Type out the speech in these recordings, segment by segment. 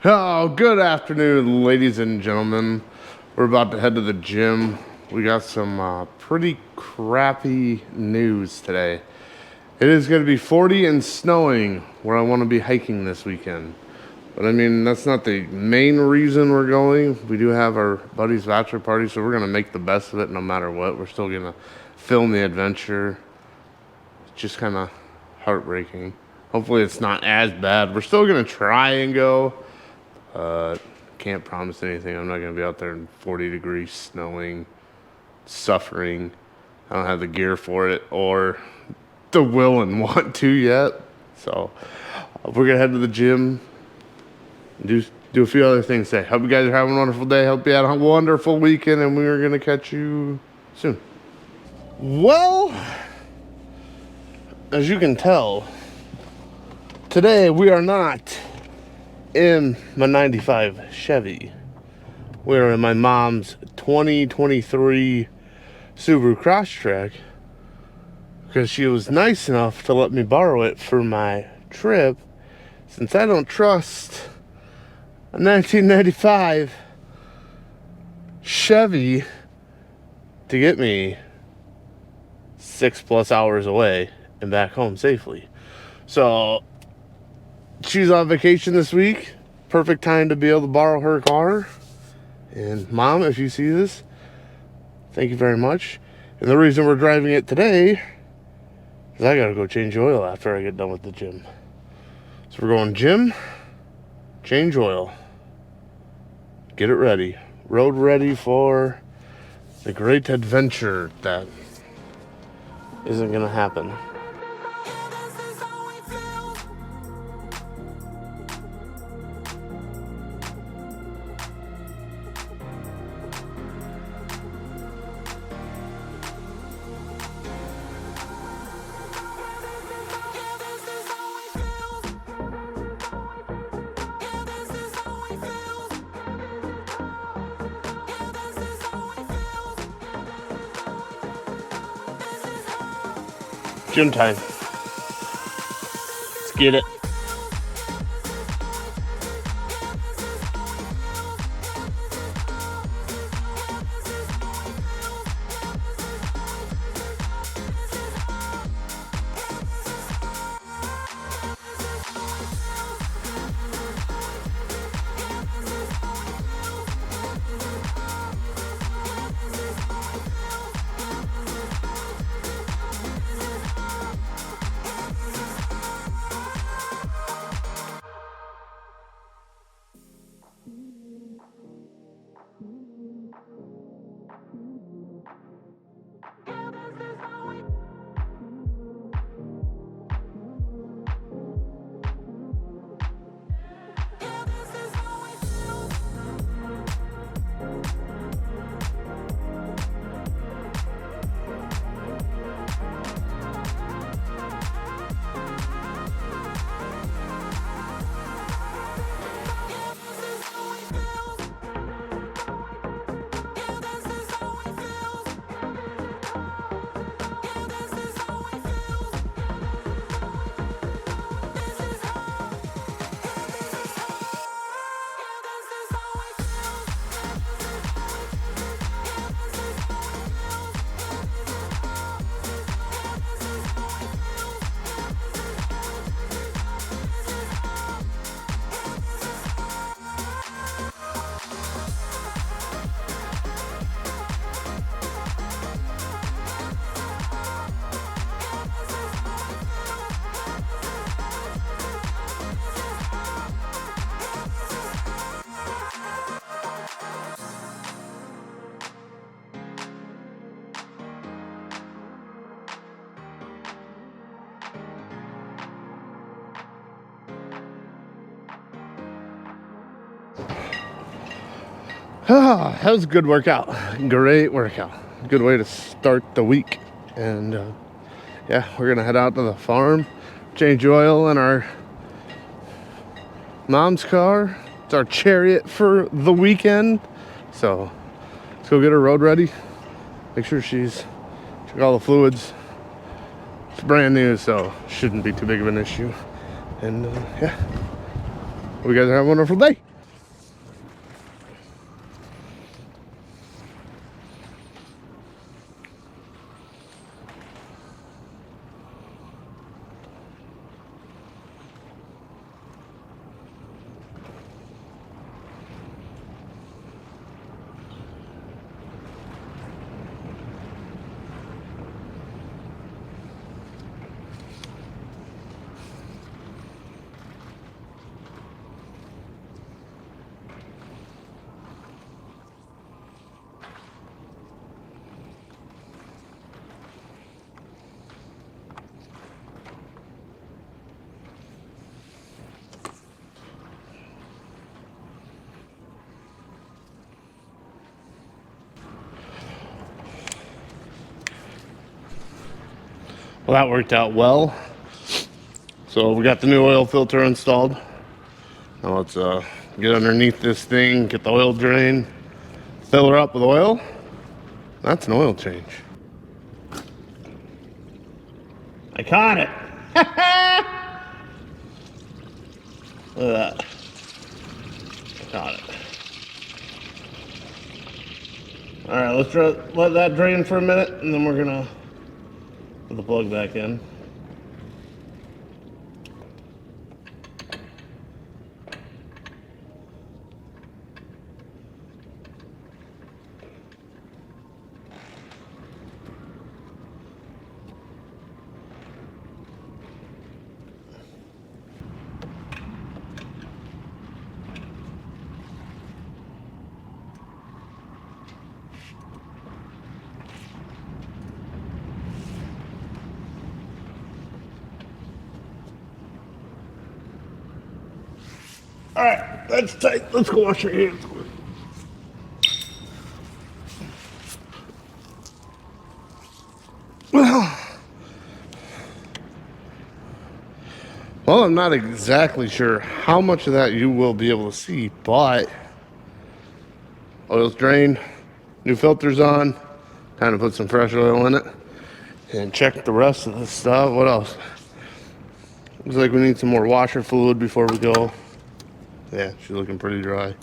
Oh, good afternoon, ladies and gentlemen. We're about to head to the gym. We got some pretty crappy news today. It is going to be 40 and snowing where I want to be hiking this weekend. But I mean, that's not the main reason we're going. We do have our buddy's bachelor party, so we're going to make the best of it no matter what. We're still going to film the adventure. It's just kind of heartbreaking. Hopefully, it's not as bad. We're still going to try and go. Can't promise anything. I'm not going to be out there in 40 degrees, snowing, suffering. I don't have the gear for it or the will and want to yet. So we're going to head to the gym and do a few other things today. Hope you guys are having a wonderful day. Hope you had a wonderful weekend, and we are going to catch you soon. Well, as you can tell, today we are not in my 95 Chevy. We're in my mom's 2023 Subaru Crosstrek because she was nice enough to let me borrow it for my trip, since I don't trust a 1995 Chevy to get me 6+ hours away and back home safely. So she's on vacation this week. Perfect time to be able to borrow her car. And Mom, if you see this, thank you very much. And the reason we're driving it today is I gotta go change oil after I get done with the gym. So we're going gym, change oil, get it ready. Road ready for the great adventure that isn't gonna happen. Gym time. Let's get it. That was a good workout. Great workout. Good way to start the week. And yeah, we're gonna head out to the farm, change oil in our mom's car. It's our chariot for the weekend. So let's go get her road ready. Make sure check all the fluids. It's brand new, so shouldn't be too big of an issue. And yeah, hope you guys have a wonderful day. Well, that worked out well. So we got the new oil filter installed. Now let's get underneath this thing, get the oil drain, fill her up with oil. That's an oil change. I caught it. Look at that. I caught it. All right, let's let that drain for a minute, and then we're gonna put the plug back in. All right, that's tight. Let's go wash your hands. Well, I'm not exactly sure how much of that you will be able to see, but oil's drained, new filter's on, time to put some fresh oil in it, and check the rest of this stuff. What else? Looks like we need some more washer fluid before we go. Yeah, she's looking pretty dry.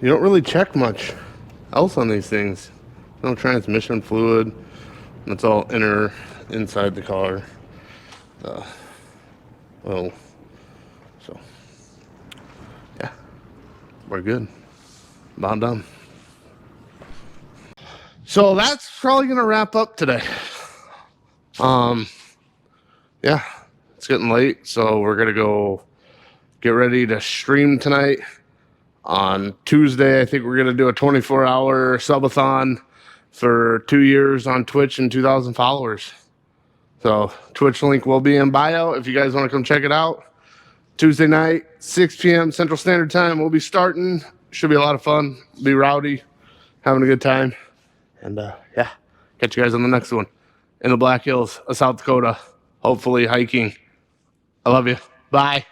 You don't really check much else on these things. No transmission fluid. It's all inside the car. Well, so yeah, we're good. About done. So that's probably gonna wrap up today. Yeah, it's getting late, so we're gonna go get ready to stream tonight. On Tuesday, I think we're gonna do a 24-hour subathon for 2 years on Twitch and 2,000 followers. So Twitch link will be in bio if you guys want to come check it out. Tuesday night, 6 p.m. Central Standard Time. We'll be starting. Should be a lot of fun. Be rowdy, having a good time. And yeah, catch you guys on the next one. In the Black Hills of South Dakota. Hopefully hiking. I love you. Bye.